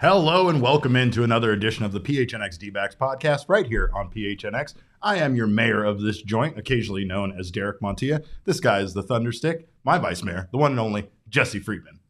Hello and welcome into another edition of the PHNX D-backs podcast right here on PHNX. I am your mayor of this joint, occasionally known as Derek Montilla. This guy is the Thunderstick, my vice mayor, the one and only Jesse Friedman.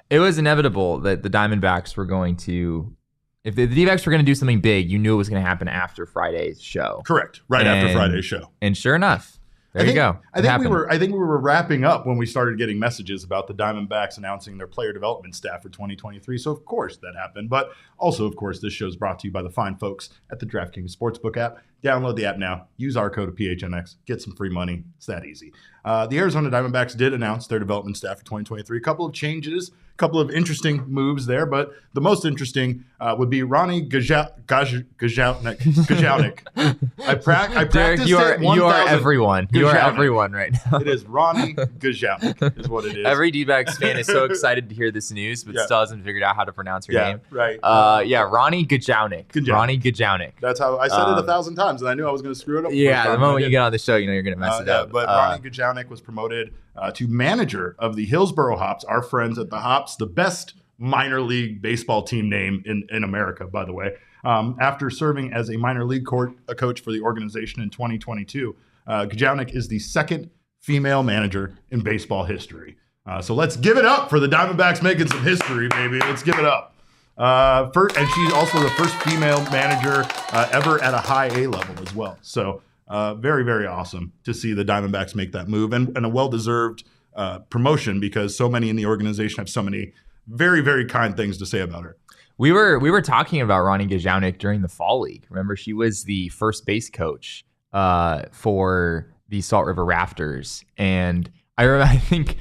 It was inevitable that the Diamondbacks were going to, if the D-backs were going to do something big, you knew it was going to happen after Friday's show. Correct, after Friday's show. And sure enough, there you go. I think we were wrapping up when we started getting messages about the Diamondbacks announcing their player development staff for 2023. So of course that happened, but also of course this show is brought to you by the fine folks at the DraftKings Sportsbook app. Download the app now. Use our code of PHNX. Get some free money. It's that easy. The Arizona Diamondbacks did announce their development staff for 2023. A couple of changes, a couple of interesting moves there, but the most interesting would be Ronnie Gajownik. I practiced Derek, you are everyone. You are everyone right now. It is Ronnie Gajownik is what it is. Every D-backs fan is so excited to hear this news, but still hasn't figured out how to pronounce her name. Right. Ronnie Gajownik. Ronnie Gajownik. That's how I said it 1,000 times, and I knew I was going to screw it up. Yeah, the moment you get on the show, you know you're going to mess it up. But Ronnie Gajownik was promoted to manager of the Hillsboro Hops, our friends at the Hops, the best minor league baseball team name in America, by the way. After serving as a minor league coach for the organization in 2022, Gajownik is the second female manager in baseball history. So let's give it up for the Diamondbacks making some history, baby. Let's give it up. And she's also the first female manager ever at a high A level as well. So very, very awesome to see the Diamondbacks make that move and a well-deserved promotion because so many in the organization have so many very, very kind things to say about her. We were talking about Ronnie Gajownik during the Fall League. Remember, she was the first base coach for the Salt River Rafters, and I think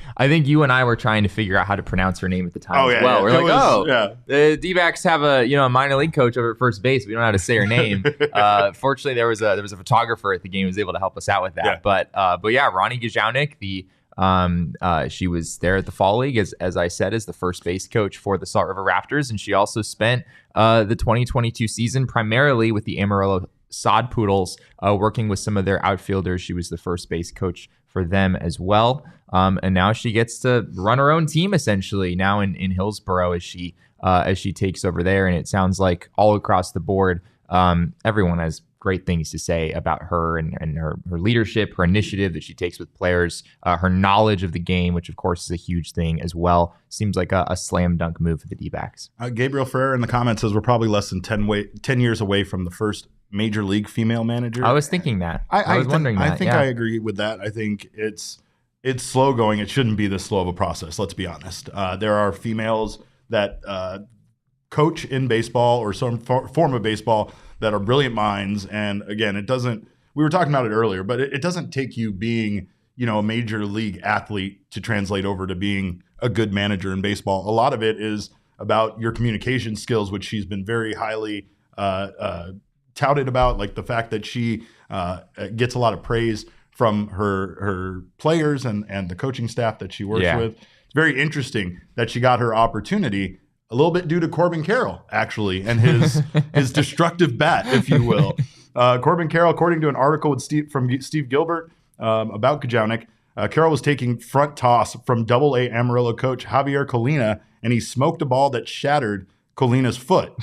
you and I were trying to figure out how to pronounce her name at the time as well. We're like, the D-backs have a minor league coach over at first base. We don't know how to say her name. Fortunately, there was a photographer at the game who was able to help us out with that. Yeah. But Ronnie Gajownik, she was there at the Fall League as I said, as the first base coach for the Salt River Rafters, and she also spent the 2022 season primarily with the Amarillo Sod Poodles, working with some of their outfielders. She was the first base coach for them as well. And now she gets to run her own team essentially now in Hillsboro as she takes over there. And it sounds like all across the board, everyone has great things to say about her and her leadership, her initiative that she takes with players, her knowledge of the game, which of course is a huge thing as well. Seems like a slam dunk move for the D-backs. Gabriel Ferrer in the comments says we're probably less than 10 years away from the first major league female manager. I was thinking that. I was wondering that. I think I agree with that. I think it's slow going. It shouldn't be this slow of a process. Let's be honest. There are females that coach in baseball or some form of baseball that are brilliant minds. And again, we were talking about it earlier, but it doesn't take you being, a major league athlete to translate over to being a good manager in baseball. A lot of it is about your communication skills, which she's been very highly touted about, like the fact that she gets a lot of praise from her players and the coaching staff that she works with. It's very interesting that she got her opportunity a little bit due to Corbin Caroll, actually, and his destructive bat, if you will. Corbin Caroll, according to an article from Steve Gilbert about Gajownik, Caroll was taking front toss from Double-A Amarillo coach Javier Colina, and he smoked a ball that shattered Colina's foot.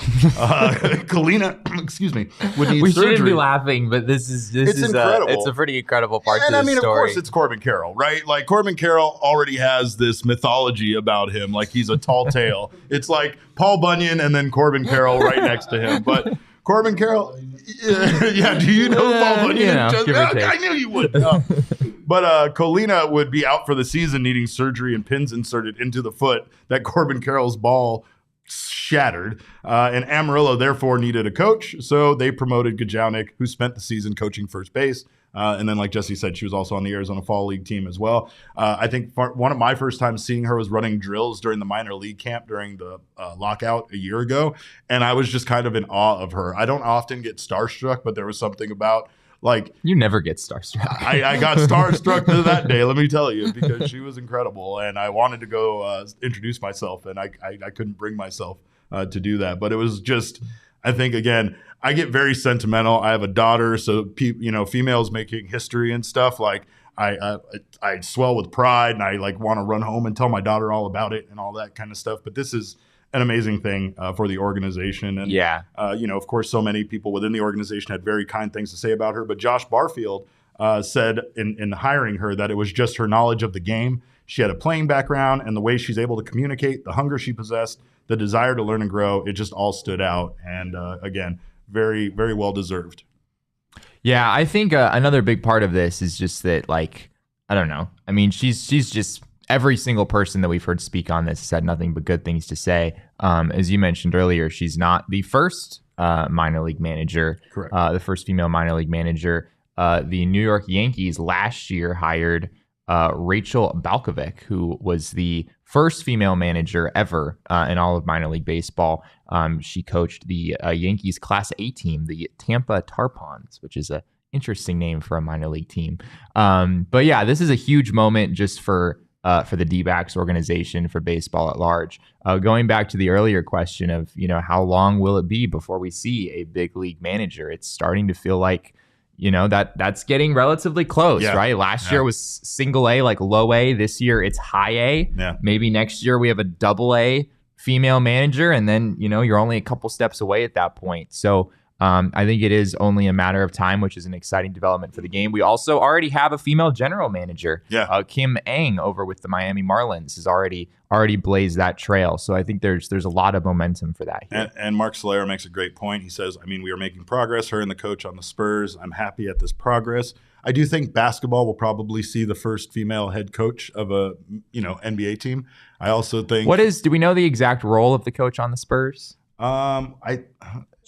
Colina, excuse me, would need surgery. We shouldn't be laughing, but this is incredible. It's a pretty incredible part to the story. Of course, it's Corbin Caroll, right? Like Corbin Caroll already has this mythology about him, like he's a tall tale. It's like Paul Bunyan and then Corbin Caroll right next to him. But Corbin Caroll, do you know Paul Bunyan? I knew you would. But Colina would be out for the season, needing surgery and pins inserted into the foot that Corbin Caroll's ball shattered, and Amarillo therefore needed a coach, so they promoted Gajownik, who spent the season coaching first base, and then like Jesse said, she was also on the Arizona Fall League team as well. I think one of my first times seeing her was running drills during the minor league camp during the lockout a year ago, and I was just kind of in awe of her. I don't often get starstruck, but there was something about you never get starstruck. I got starstruck that day, let me tell you, because she was incredible, and I wanted to go introduce myself, and I couldn't bring myself to do that. But it was just, I think, again, I get very sentimental. I have a daughter, so females making history and stuff. Like I swell with pride, and I want to run home and tell my daughter all about it and all that kind of stuff. But this is an amazing thing for the organization. And, of course, so many people within the organization had very kind things to say about her. But Josh Barfield said in hiring her that it was just her knowledge of the game. She had a playing background, and the way she's able to communicate, the hunger she possessed, the desire to learn and grow, it just all stood out. And again, very, very well deserved. Yeah, I think another big part of this is just that, like, I don't know. I mean, she's just, every single person that we've heard speak on this has had nothing but good things to say. As you mentioned earlier, she's not the first minor league manager, correct? The first female minor league manager. The New York Yankees last year hired Rachel Balkovec, who was the first female manager ever in all of minor league baseball. She coached the Yankees Class A team, the Tampa Tarpons, which is a interesting name for a minor league team. But yeah, this is a huge moment just for the D-backs organization, for baseball at large. Going back to the earlier question of, how long will it be before we see a big league manager? It's starting to feel like, that's getting relatively close, right? Last year was single A, like low A. This year it's high A. Yeah. Maybe next year we have a double A female manager, and then, you're only a couple steps away at that point. So I think it is only a matter of time, which is an exciting development for the game. We also already have a female general manager. Kim Ng over with the Miami Marlins has already blazed that trail. So I think there's a lot of momentum for that here. And Mark Solera makes a great point. He says, we are making progress, her and the coach on the Spurs. I'm happy at this progress. I do think basketball will probably see the first female head coach of a NBA team. I also think. Do we know the exact role of the coach on the Spurs?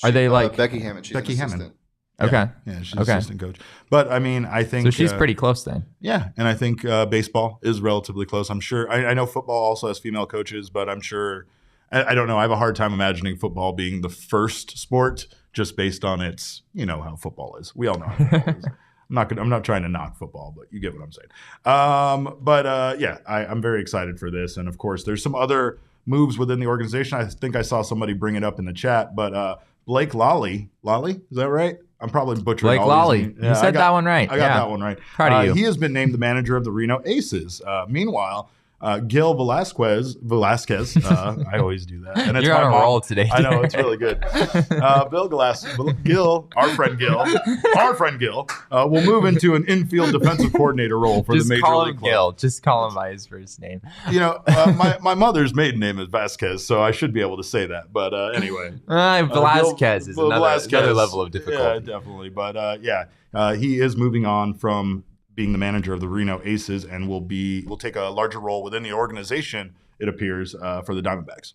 Are they like Becky Hammond? She's Becky an Hammond. assistant. Okay. Yeah, she's assistant coach. But I think so. She's pretty close then. Yeah, and I think baseball is relatively close. I'm sure. I know football also has female coaches, but I'm sure. I don't know. I have a hard time imagining football being the first sport just based on its, how football is. We all know how football is. I'm not trying to knock football, but you get what I'm saying. I'm very excited for this, and of course, there's some other moves within the organization. I think I saw somebody bring it up in the chat, but Blake Lally, is that right? I'm probably butchering Blake Lally. You said that one right. I got that one right. Proud of you. He has been named the manager of the Reno Aces. Meanwhile, Gil Velazquez. I always do that. And it's You're on a roll today. I know, it's really good. Gil, our friend Gil, will move into an infield defensive coordinator role for the Major League Club. Gil. Just call him by his first name. My mother's maiden name is Vasquez, so I should be able to say that. But anyway. Velazquez is another level of difficulty. Yeah, definitely. But he is moving on from being the manager of the Reno Aces, and will take a larger role within the organization, it appears, for the Diamondbacks.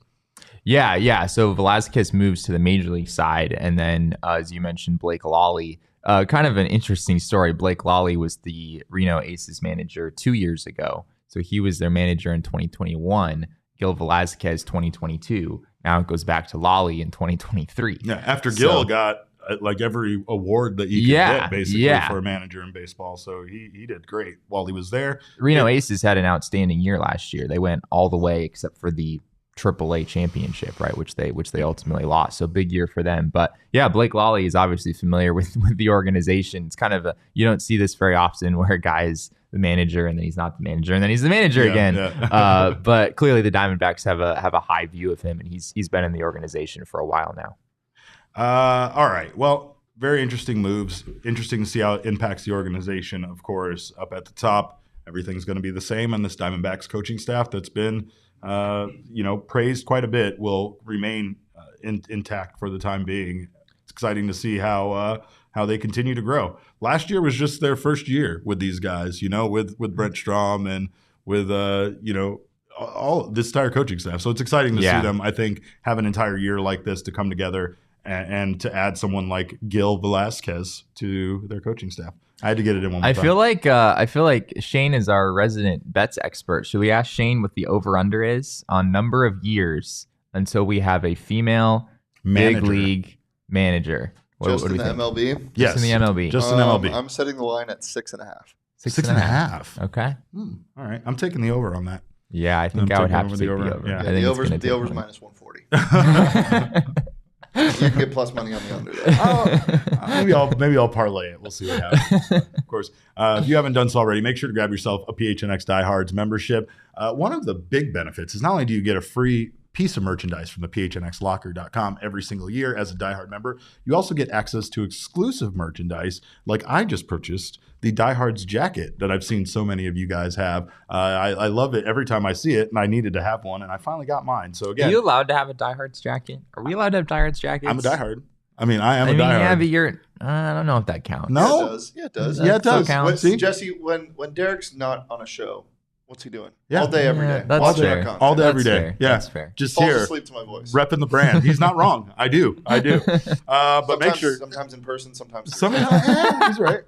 Yeah. So Velazquez moves to the major league side, and then, as you mentioned, Blake Lally. Kind of an interesting story. Blake Lally was the Reno Aces manager 2 years ago, so he was their manager in 2021. Gil Velazquez 2022. Now it goes back to Lally in 2023. Yeah, after Gil got like every award that you could get basically for a manager in baseball. So he did great while he was there. Reno Aces had an outstanding year last year. They went all the way except for the AAA championship, right, which they ultimately lost. So big year for them. But yeah, Blake Lally is obviously familiar with the organization. It's kind of you don't see this very often where a guy is the manager and then he's not the manager and then he's the manager again. Yeah. But clearly the Diamondbacks have a high view of him, and he's been in the organization for a while now. All right. Well, very interesting moves. Interesting to see how it impacts the organization. Of course, up at the top, everything's going to be the same, and this Diamondbacks coaching staff that's been, praised quite a bit will remain intact for the time being. It's exciting to see how they continue to grow. Last year was just their first year with these guys, with Brent Strom and with all this entire coaching staff. So it's exciting to see them, I think, have an entire year like this to come together and to add someone like Gil Velazquez to their coaching staff. I had to get it in one more time. I feel like Shane is our resident bets expert. Should we ask Shane what the over-under is on number of years until we have a female big league manager? Just in the MLB? Yes. Just in the MLB. Just in MLB. I'm setting the line at 6.5. 6.5. Okay. All right. I'm taking the over on that. Yeah, I think I would have to take the over. Yeah. The over's minus 140. You can get plus money on the under there. Maybe I'll parlay it. We'll see what happens. Of course, if you haven't done so already, make sure to grab yourself a PHNX Diehards membership. One of the big benefits is not only do you get a free piece of merchandise from the PHNXlocker.com every single year as a diehard member. You also get access to exclusive merchandise, like I just purchased the Diehards jacket that I've seen so many of you guys have. I love it every time I see it, and I needed to have one, and I finally got mine. So again, Are you allowed to have a Diehards jacket? Are we allowed to have Diehards jackets? I'm a diehard. I mean, I am a diehard. Yeah, but you're. I don't know if that counts. No, Yeah, it does. Yeah, it does. Counts. Jesse, when Derek's not on a show, what's he doing? Yeah. All day, every day. That's Watching fair. our content. all day, That's every day. fair. Yeah, That's fair. Just Falls here, asleep to my voice. repping the brand. He's not wrong. I do. But make sure. Sometimes in person, sometimes. Sometimes he's right.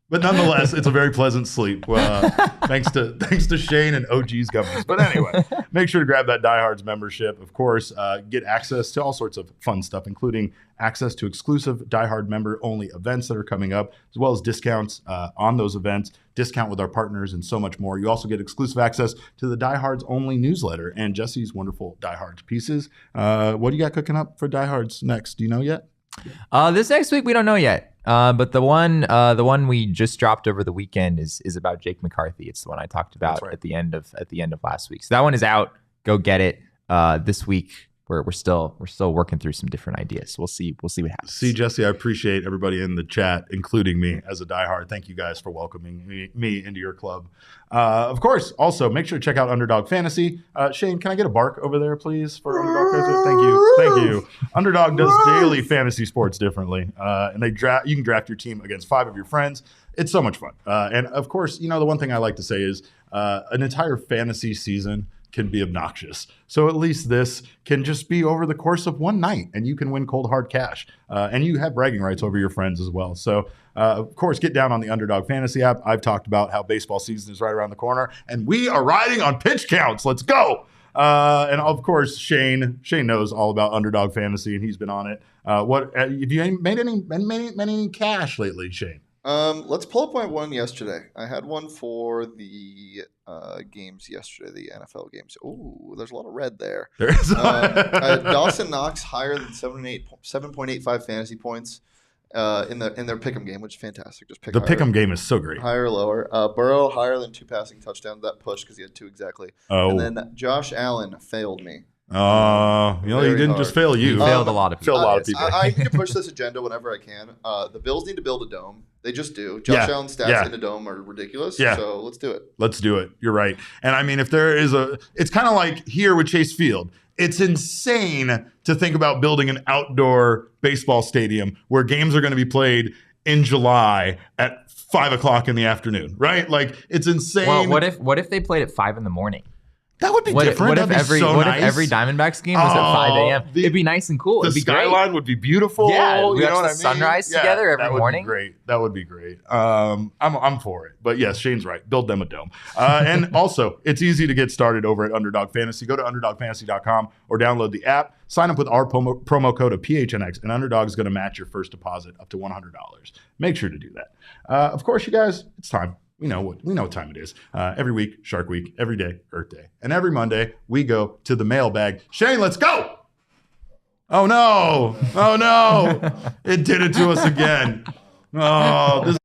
But nonetheless, it's a very pleasant sleep. Thanks to Shane and OG's governors. But anyway, make sure to grab that Diehards membership. Of course, get access to all sorts of fun stuff, including access to exclusive Diehard member-only events that are coming up, as well as discounts on those events, discount with our partners, and so much more. You also get exclusive access to the Diehards-only newsletter and Jesse's wonderful Diehards pieces. What do you got cooking up for Diehards next? Do you know yet? This next week we don't know yet. But the one we just dropped over the weekend is about Jake McCarthy. It's the one I talked about at the end of last week. So that one is out. Go get it. This week we're still working through some different ideas. So we'll see what happens. See, Jesse, I appreciate everybody in the chat, including me as a diehard. Thank you guys for welcoming me into your club. Of course, also make sure to check out Underdog Fantasy. Shane, can I get a bark over there, please, for Underdog Fantasy? Thank you. Underdog does daily fantasy sports differently, and you can draft your team against 5 of your friends. It's so much fun. And of course, the one thing I like to say is an entire fantasy season can be obnoxious. So at least this can just be over the course of one night, and you can win cold hard cash. And you have bragging rights over your friends as well. So of course, get down on the Underdog Fantasy app. I've talked about how baseball season is right around the corner, and we are riding on pitch counts. Let's go. And of course, Shane knows all about Underdog Fantasy, and he's been on it. What have you made any cash lately, Shane? Let's pull up my one yesterday. I had one for the games yesterday, the NFL games. Ooh, there's a lot of red there. There is. Dawson Knox higher than 7.85 fantasy points in their pick'em game, which is fantastic. Just pick the pick'em game is so great. Higher or lower. Burrow higher than 2 passing touchdowns. That push because he had 2 exactly. Oh. And then Josh Allen failed me. He didn't hard. just fail you. He failed a lot of people. I need to push this agenda whenever I can. The Bills need to build a dome. They just do. Josh Allen's stats in a dome are ridiculous. Yeah. So let's do it. Let's do it. You're right. And I mean, if there is it's kind of like here with Chase Field. It's insane to think about building an outdoor baseball stadium where games are going to be played in July at 5:00 in the afternoon, right? Like, it's insane. Well, what if they played at 5 a.m? That would be different. What if every Diamondbacks game was at 5 a.m.? It'd be nice and cool. The It'd be skyline great. would be beautiful. Yeah, we you know watch what the I mean? sunrise together every morning. That would be great. I'm for it. But yes, Shane's right. Build them a dome. And also, it's easy to get started over at Underdog Fantasy. Go to underdogfantasy.com or download the app. Sign up with our promo code of PHNX, and Underdog is going to match your first deposit up to $100. Make sure to do that. Of course, you guys, it's time. We know what time it is. Every week, Shark Week. Every day, Earth Day. And every Monday, we go to the mailbag. Shane, let's go! Oh, no. It did it to us again. Oh, this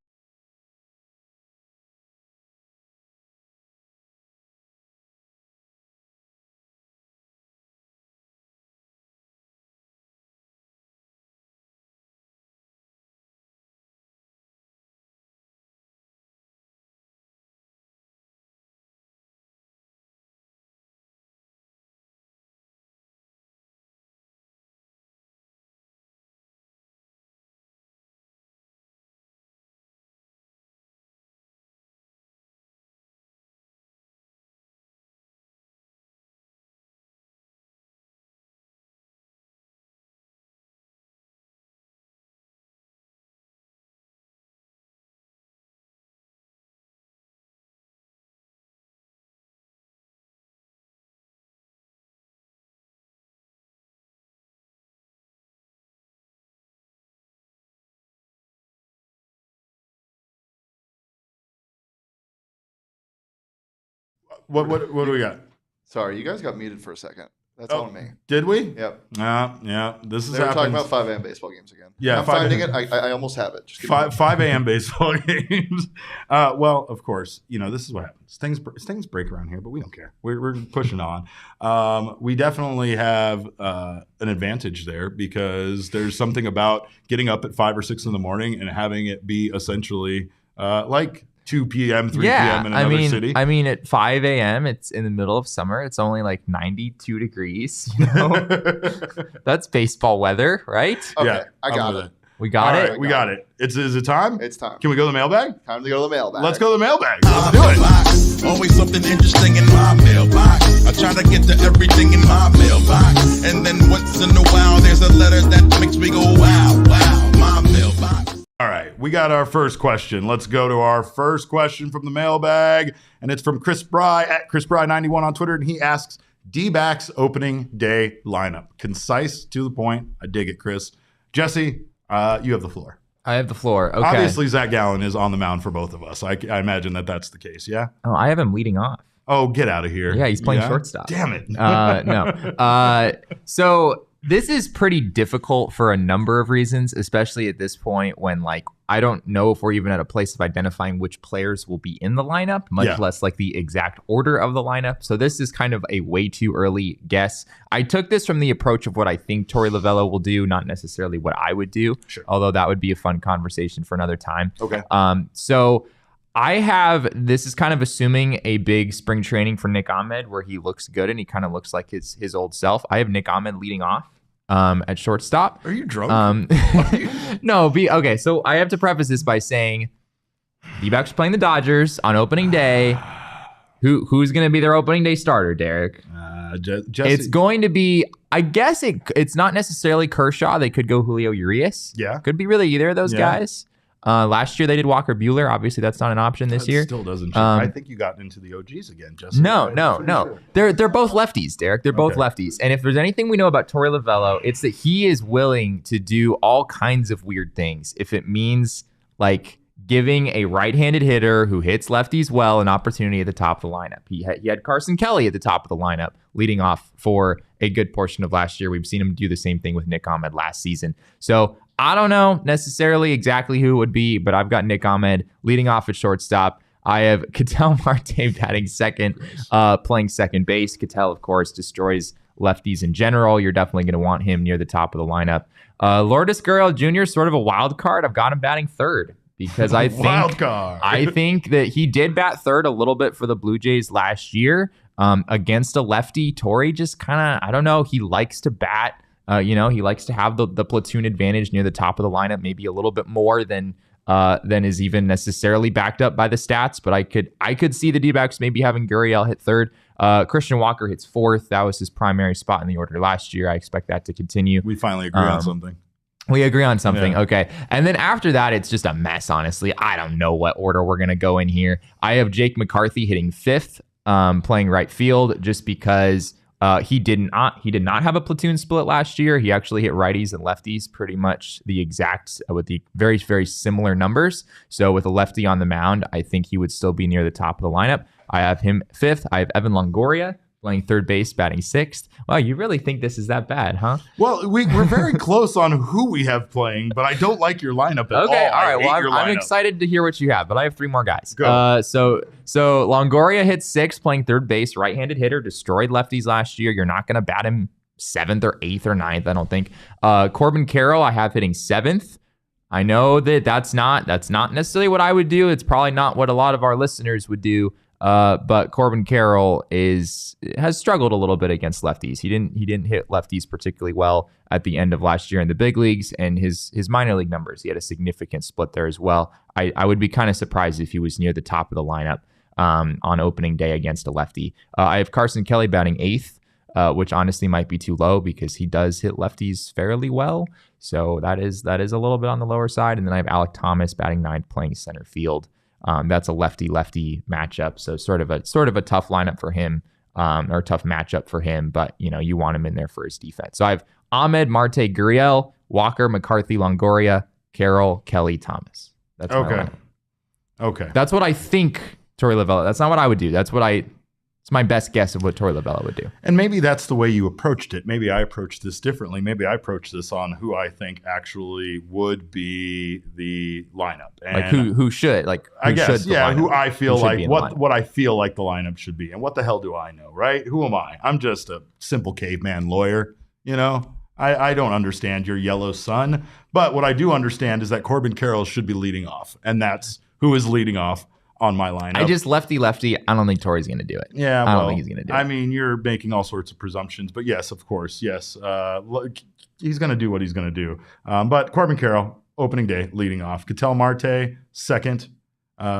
What do we got? Sorry, you guys got muted for a second. That's on me. Did we? Yep. Yeah. This is They were talking about 5 a.m. baseball games again. Yeah, I'm finding it. I almost have it. Just 5 a.m. baseball games. Well, of course, this is what happens. Things break around here, but we don't care. We're pushing on. We definitely have an advantage there because there's something about getting up at 5 or 6 in the morning and having it be essentially like 2 p.m., 3 p.m. in another city. I mean, at 5 a.m., it's in the middle of summer. It's only like 92 degrees. That's baseball weather, right? Okay, yeah, I got it. We got it. Right, we got it. Is it time? It's time. Can we go to the mailbag? Time to go to the mailbag. Let's go to the mailbag. Let's do it. Always something interesting in my mailbox. I try to get to everything in my mailbox. And then once in a while, there's a letter that makes me go, wow, my mailbox. All right, we got our first question. Let's go to our first question from the mailbag. And it's from Chris Bry at ChrisBry91 on Twitter. And he asks, D-backs opening day lineup. Concise, to the point. I dig it, Chris. Jesse, you have the floor. I have the floor. Okay. Obviously, Zach Gallen is on the mound for both of us. I imagine that's the case, yeah? Oh, I have him leading off. Oh, get out of here. Yeah, he's playing shortstop. Damn it. No. So this is pretty difficult for a number of reasons, especially at this point when I don't know if we're even at a place of identifying which players will be in the lineup, much less the exact order of the lineup. So this is kind of a way too early guess. I took this from the approach of what I think Torey Lovullo will do, not necessarily what I would do, although that would be a fun conversation for another time. Okay. So this is kind of assuming a big spring training for Nick Ahmed where he looks good and he kind of looks like his old self. I have Nick Ahmed leading off at shortstop. Are you drunk? No, okay. So I have to preface this by saying D-backs playing the Dodgers on opening day. Who's going to be their opening day starter, Derek? Jesse. It's going to be, I guess it's not necessarily Kershaw. They could go Julio Urias. Yeah. Could be really either of those guys. Last year they did Walker Buehler. Obviously, that's not an option this year. Still doesn't. I think you got into the OGs again, Justin. No. Sure. They're both lefties, Derek. They're both lefties. And if there's anything we know about Torey Lovullo, it's that he is willing to do all kinds of weird things. If it means giving a right-handed hitter who hits lefties well an opportunity at the top of the lineup. He had Carson Kelly at the top of the lineup, leading off for a good portion of last year. We've seen him do the same thing with Nick Ahmed last season. So I don't know necessarily exactly who it would be, but I've got Nick Ahmed leading off at shortstop. I have Ketel Marte batting second, playing second base. Ketel, of course, destroys lefties in general. You're definitely going to want him near the top of the lineup. Lourdes Gurriel Jr. is sort of a wild card. I've got him batting third because I think that he did bat third a little bit for the Blue Jays last year against a lefty. Torey just kind of, I don't know, he likes to bat. He likes to have the platoon advantage near the top of the lineup, maybe a little bit more than is even necessarily backed up by the stats. But I could see the D-backs maybe having Gurriel hit third. Christian Walker hits fourth. That was his primary spot in the order last year. I expect that to continue. We finally agree on something. We agree on something. Yeah. Okay. And then after that, it's just a mess, honestly. I don't know what order we're going to go in here. I have Jake McCarthy hitting fifth, playing right field, just because he did not have a platoon split last year. He actually hit righties and lefties pretty much the exact with the very, very similar numbers. So with a lefty on the mound, I think he would still be near the top of the lineup. I have him fifth. I have Evan Longoria playing third base, batting sixth. Wow, you really think this is that bad, huh? Well, we're very close on who we have playing, but I don't like your lineup at all. Okay, all right. Well, I'm excited to hear what you have, but I have three more guys. Go. So Longoria hits sixth, playing third base, right-handed hitter, destroyed lefties last year. You're not going to bat him seventh or eighth or ninth, I don't think. Corbin Caroll, I have hitting seventh. I know that that's not necessarily what I would do. It's probably not what a lot of our listeners would do. But Corbin Caroll has struggled a little bit against lefties. He didn't hit lefties particularly well at the end of last year in the big leagues, and his minor league numbers, he had a significant split there as well. I would be kind of surprised if he was near the top of the lineup on opening day against a lefty. I have Carson Kelly batting eighth, which honestly might be too low because he does hit lefties fairly well. So that is a little bit on the lower side. And then I have Alek Thomas batting ninth, playing center field. That's a lefty-lefty matchup, so sort of a tough lineup for him, or tough matchup for him. But you want him in there for his defense. So I have Ahmed, Marte, Gurriel, Walker, McCarthy, Longoria, Caroll, Kelly, Thomas. That's my lineup. Okay. That's what I think Torey Lovullo. That's not what I would do. That's what It's my best guess of what Torey Lovullo would do. And maybe that's the way you approached it. Maybe I approached this differently. Maybe I approached this on who I think actually would be the lineup. And Like who should, like who I guess, should the yeah, lineup- who I feel who should like be in the lineup. what I feel like the lineup should be. And what the hell do I know, right? Who am I? I'm just a simple caveman lawyer, you know? I don't understand your yellow sun. But what I do understand is that Corbin Caroll should be leading off. And that's who is leading off on my lineup. I just lefty. I don't think Torey's going to do it. Yeah, I don't think he's going to do it. I mean, you're making all sorts of presumptions, but yes, of course, yes. Look, he's going to do what he's going to do. But Corbin Caroll, opening day, leading off. Ketel Marte, second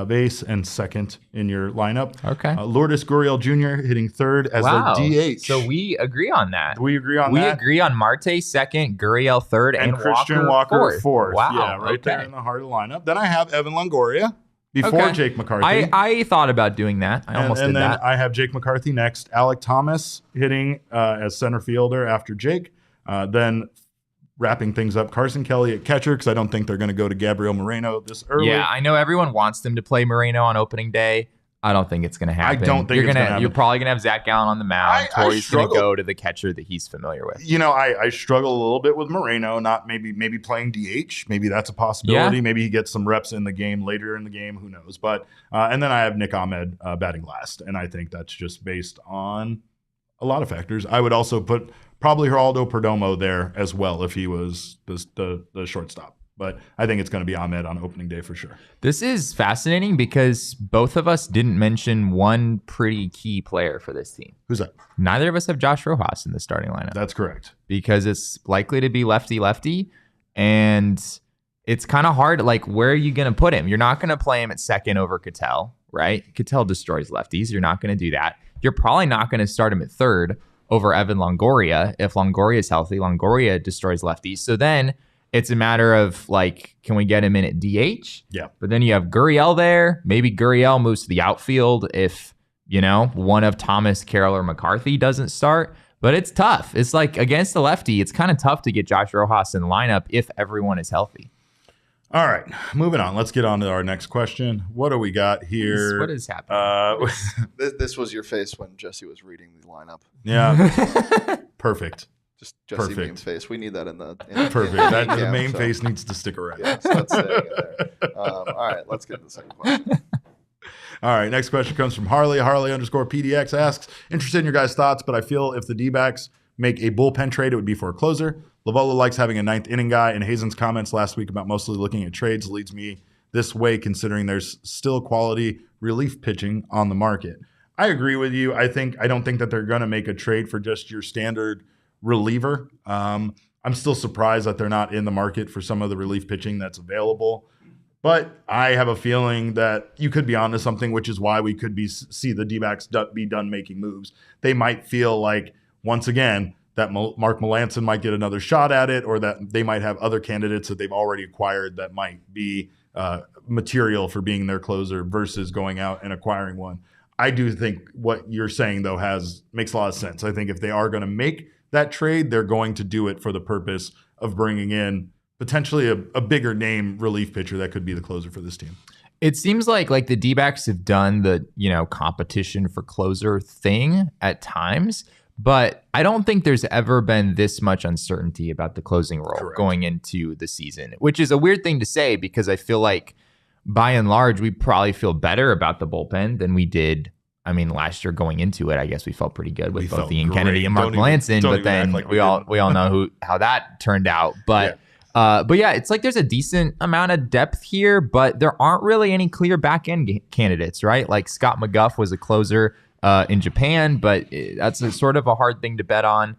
base and second in your lineup. Okay. Lourdes Gurriel Jr. hitting third as their DH. So we agree on that. Do we agree on We that? agree on Marte second, Gurriel third, and Christian Walker fourth. Wow. Yeah, right there in the heart of the lineup. Then I have Evan Longoria before Jake McCarthy. I thought about doing that. I almost and did then that. I have Jake McCarthy next. Alec Thomas hitting as center fielder after Jake. Then wrapping things up, Carson Kelly at catcher, because I don't think they're going to go to Gabriel Moreno this early. Yeah, I know everyone wants them to play Moreno on opening day. I don't think it's going to happen. I don't think it's going to happen. You're probably going to have Zach Gallen on the mound. I Torey's going to struggle. go to the catcher that he's familiar with. You know, I struggle a little bit with Moreno, not maybe playing DH. Maybe that's a possibility. Yeah. Maybe he gets some reps in the game later in the game. Who knows? But and then I have Nick Ahmed batting last, and I think that's just based on a lot of factors. I would also put probably Geraldo Perdomo there as well if he was the shortstop. But I think it's going to be Ahmed on opening day for sure. This is fascinating because both of us didn't mention one pretty key player for this team. Who's that? Neither of us have Josh Rojas in the starting lineup. That's correct. Because it's likely to be lefty, and it's kind of hard. Like, where are you going to put him? You're not going to play him at second over Ketel, right? Ketel destroys lefties. You're not going to do that. You're probably not going to start him at third over Evan Longoria. If Longoria is healthy, Longoria destroys lefties. So then it's a matter of, like, can we get him in at DH? Yeah. But then you have Gurriel there. Maybe Gurriel moves to the outfield if, you know, one of Thomas, Carroll, or McCarthy doesn't start. But it's tough. It's like, against the lefty, it's kind of tough to get Josh Rojas in the lineup if everyone is healthy. All right, moving on. Let's get on to our next question. What do we got here? What is happening? This was your face when Jesse was reading the lineup. Yeah, perfect. Just Jesse Perfect. meme face. We need that in the Perfect. in The cam, main so, face needs to stick around. Yeah, so that's staying in there. All right, let's get to the second question. All right, next question comes from Harley. Harley_PDX asks, interested in your guys' thoughts, but I feel if the D-backs make a bullpen trade, it would be for a closer. Lovullo likes having a ninth inning guy, and Hazen's comments last week about mostly looking at trades leads me this way, considering there's still quality relief pitching on the market. I agree with you. I don't think that they're going to make a trade for just your standard reliever. I'm still surprised that they're not in the market for some of the relief pitching that's available. But I have a feeling that you could be onto something, which is why we could see the D-backs be done making moves. They might feel like, once again, that Mark Melancon might get another shot at it, or that they might have other candidates that they've already acquired that might be material for being their closer versus going out and acquiring one. I do think what you're saying, though, makes a lot of sense. I think if they are going to make that trade, they're going to do it for the purpose of bringing in potentially a bigger name relief pitcher that could be the closer for this team. It seems like the D-backs have done the, competition for closer thing at times, but I don't think there's ever been this much uncertainty about the closing role going into the season, which is a weird thing to say because I feel like by and large, we probably feel better about the bullpen than we did. I mean, last year going into it, I guess we felt pretty good with both Ian Kennedy and Mark Melancon, but then we all know how that turned out. But yeah, it's like there's a decent amount of depth here, but there aren't really any clear back end candidates, right? Like Scott McGuff was a closer in Japan, but that's sort of a hard thing to bet on.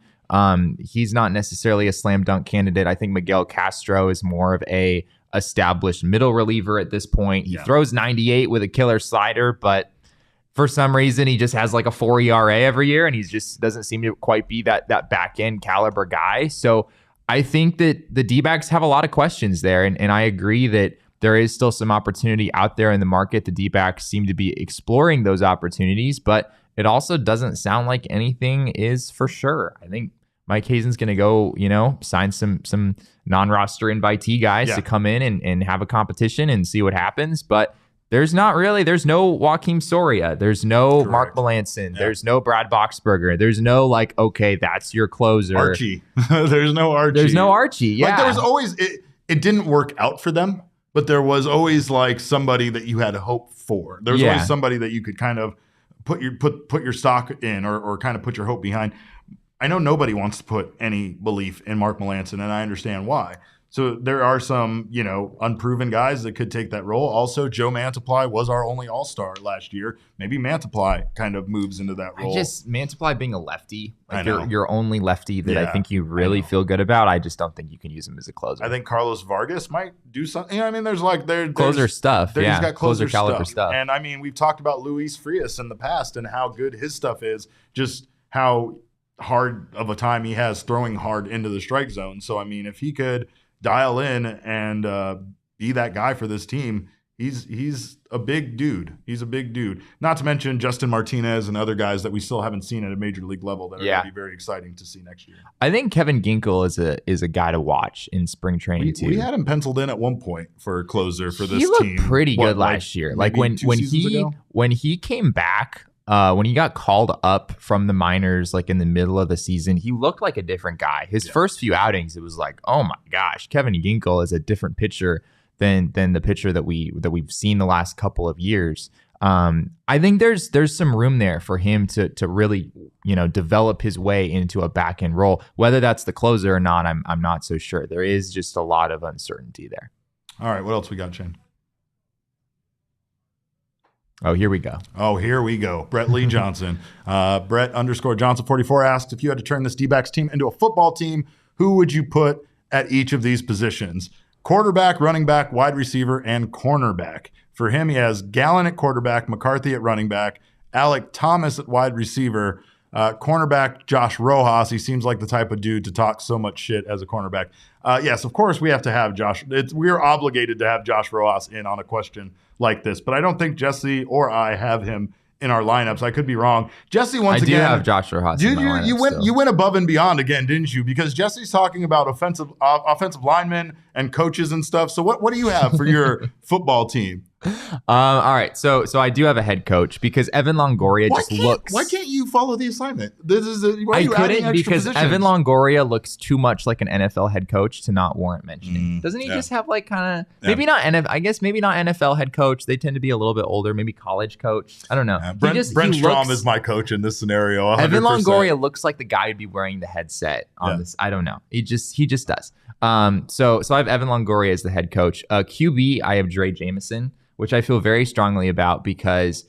He's not necessarily a slam dunk candidate. I think Miguel Castro is more of a established middle reliever at this point. He throws 98 with a killer slider, but for some reason he just has like a 4 ERA every year, and he just doesn't seem to quite be that back end caliber guy. So I think that the D-backs have a lot of questions there, and I agree that there is still some opportunity out there in the market. The D-backs seem to be exploring those opportunities, but it also doesn't sound like anything is for sure. I think Mike Hazen's going to go, sign some non-roster invitee guys to come in and have a competition and see what happens. But There's not really. There's no Joaquin Soria. There's no Mark Melanson. Yeah. There's no Brad Boxberger. There's no like, okay, that's your closer. Archie. There's no Archie. There's no Archie. Yeah. Like there was always it didn't work out for them, but there was always like somebody that you had hope for. There was always somebody that you could kind of put your stock in or kind of put your hope behind. I know nobody wants to put any belief in Mark Melanson, and I understand why. So there are some, unproven guys that could take that role. Also, Joe Mantiply was our only all-star last year. Maybe Mantiply kind of moves into that role. Mantiply being a lefty, like I know. your only lefty that I think you really feel good about. I just don't think you can use him as a closer. I think Carlos Vargas might do something. There's closer stuff. He's got closer caliber stuff. And we've talked about Luis Frias in the past and how good his stuff is, just how hard of a time he has throwing hard into the strike zone. So, if he could dial in and be that guy for this team, he's a big dude. He's a big dude. Not to mention Justin Martinez and other guys that we still haven't seen at a major league level that are going to be very exciting to see next year. I think Kevin Ginkel is a guy to watch in spring training too. We had him penciled in at one point for a closer for this team. He looked pretty good last year. Like when he came back. When he got called up from the minors, like in the middle of the season, he looked like a different guy. His first few outings, it was like, oh my gosh, Kevin Ginkel is a different pitcher than the pitcher that we've seen the last couple of years. I think there's some room there for him to really develop his way into a back end role. Whether that's the closer or not, I'm not so sure. There is just a lot of uncertainty there. All right, what else we got, Shane? Oh, here we go. Brett Lee Johnson. Brett_Johnson44 asked, if you had to turn this D-backs team into a football team, who would you put at each of these positions? Quarterback, running back, wide receiver, and cornerback. For him, he has Gallen at quarterback, McCarthy at running back, Alec Thomas at wide receiver, cornerback Josh Rojas. He seems like the type of dude to talk so much shit as a cornerback. Yes, of course we have to have Josh. We're obligated to have Josh Rojas in on a question like this, but I don't think Jesse or I have him in our lineups. I could be wrong. Jesse, once again, I do have Josh Rojas in my lineup. You went above and beyond again, didn't you? Because Jesse's talking about offensive linemen and coaches and stuff. So what do you have for your football team? All right, so I do have a head coach because Evan Longoria looks. Why can't you follow the assignment? I couldn't because Evan Longoria looks too much like an NFL head coach to not warrant mentioning. Doesn't he just have like kind of maybe not NFL? I guess maybe not NFL head coach. They tend to be a little bit older. Maybe college coach. I don't know. Brent Strom is my coach in this scenario. 100%. Evan Longoria looks like the guy who'd be wearing the headset on this. I don't know. He just does. So I have Evan Longoria as the head coach. QB, I have Dre Jameson, which I feel very strongly about because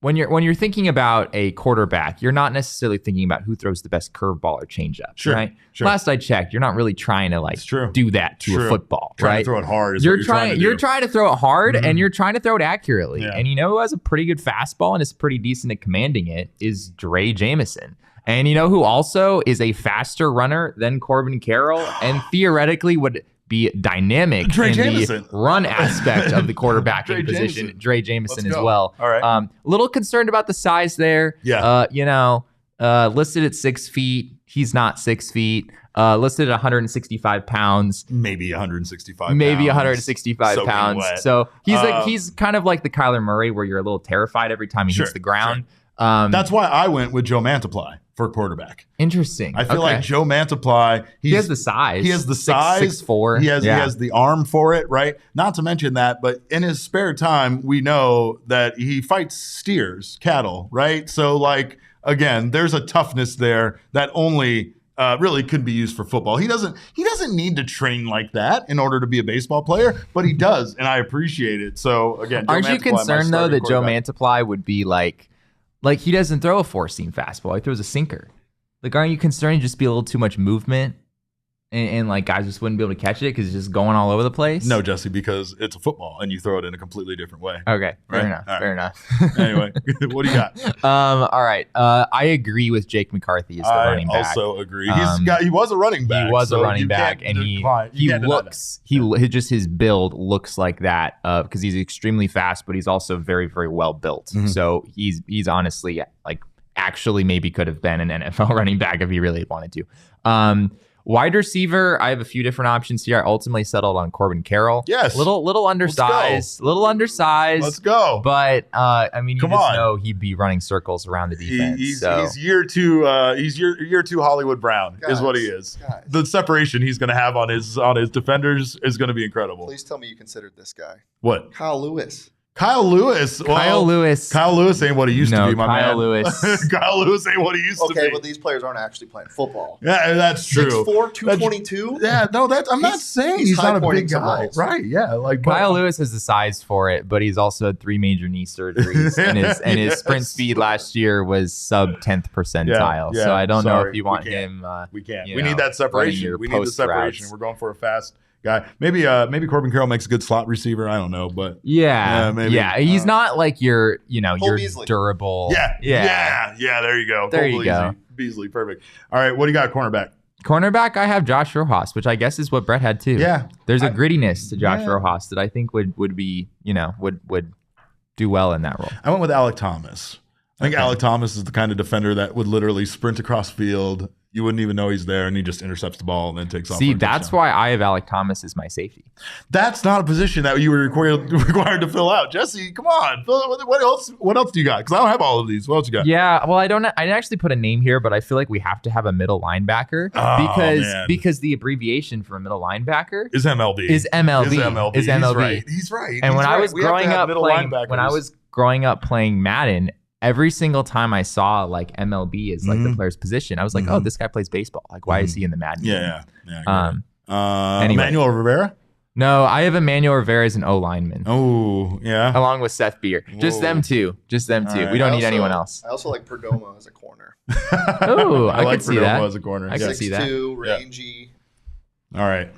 when you're thinking about a quarterback, you're not necessarily thinking about who throws the best curveball or changeup, right? Sure. Last I checked, you're not really trying to do that to a football, trying right? to throw it hard. You're trying to throw it hard, and you're trying to throw it accurately. Yeah. And who has a pretty good fastball and is pretty decent at commanding it is Dre Jameson. And who also is a faster runner than Corbin Caroll and theoretically would be dynamic the run aspect of the quarterbacking position. Dre Jameson as well. All right. A little concerned about the size there. Yeah. Listed at 6 feet. He's not 6 feet. Listed at 165 pounds. Maybe 165 Maybe pounds. 165 pounds. Wet. So he's kind of like the Kyler Murray where you're a little terrified every time he hits the ground. That's why I went with Joe Mantiply for quarterback. Interesting. I feel like Joe Mantiply, he has the size. He has the size. 6'4". He has the arm for it, right? Not to mention that, but in his spare time, we know that he fights steers, cattle, right? So again, there's a toughness there that only really could be used for football. He doesn't need to train like that in order to be a baseball player, but he does, and I appreciate it. So again, aren't you concerned though that Joe Mantiply would be like he doesn't throw a 4-seam fastball, he throws a sinker? Aren't you concerned just be a little too much movement and guys just wouldn't be able to catch it because it's just going all over the place? No, Jesse, because it's a football and you throw it in a completely different way. Okay, right? Fair enough. Anyway, what do you got? All right. I agree with Jake McCarthy as the running back. I also agree. He was a running back. He was a running back, and his build looks like that because he's extremely fast, but he's also very, very well built. Mm-hmm. So he's honestly actually maybe could have been an NFL running back if he really wanted to. Wide receiver, I have a few different options here. I ultimately settled on Corbin Caroll. Yes. Little undersized. Let's go. But I mean, you Come just on. know he'd be running circles around the defense. He's so. year two. He's year two Hollywood Brown is what he is. Guys. The separation he's going to have on his defenders is going to be incredible. Please tell me you considered this guy. What? Kyle Lewis. Kyle Lewis. Kyle Lewis. Kyle Lewis ain't what he used to be, my man. Kyle Lewis. Kyle Lewis ain't what he used to be. Okay, but these players aren't actually playing football. Yeah, that's true. 6'4", 222? Yeah, no, I'm not saying he's not a big guy. balls. Right, yeah. Like Kyle Lewis has the size for it, but he's also had 3 major knee surgeries, and his sprint speed last year was sub 10th percentile. Yeah, so I don't know if you we want can't. him. We can't. you We know, need that running separation. your We need the post separation. routes. We're going for a fast guy. Maybe Corbin Caroll makes a good slot receiver. I don't know, but Yeah, maybe. yeah. He's not like your Cole Beasley. durable. yeah. There you go. There Cole you go. Beasley, perfect. All right, what do you got, cornerback? Cornerback, I have Josh Rojas, which I guess is what Brett had too. Yeah, There's a grittiness to Josh Yeah. Rojas that I think would be, would do well in that role. I went with Alec Thomas. I think Alec Thomas is the kind of defender that would literally sprint across field. You wouldn't even know he's there, and he just intercepts the ball and then takes off. See, that's why I have Alec Thomas as my safety. That's not a position that you were required to fill out. Jesse, come on. What else? What else do you got? Because I don't have all of these. What else you got? Yeah, well, I didn't actually put a name here, but I feel like we have to have a middle linebacker because the abbreviation for a middle linebacker Is MLB. is MLB. He's right. He's right. And He's when I right. was We have to growing have up middle playing, linebackers. Madden, every single time I saw like MLB as like the player's position, I was like, oh, this guy plays baseball. Like, why is he in the Madden? Yeah. Anyway. Emmanuel Rivera. No, I have Emmanual Rivera as an O lineman, Oh, yeah. along with Seth Beer. Just Whoa. them two. right. We don't need anyone else. I also like Perdomo as a corner. Oh, I like could see that. Perdomo as a corner. I could see that. 6'2", rangy. All right.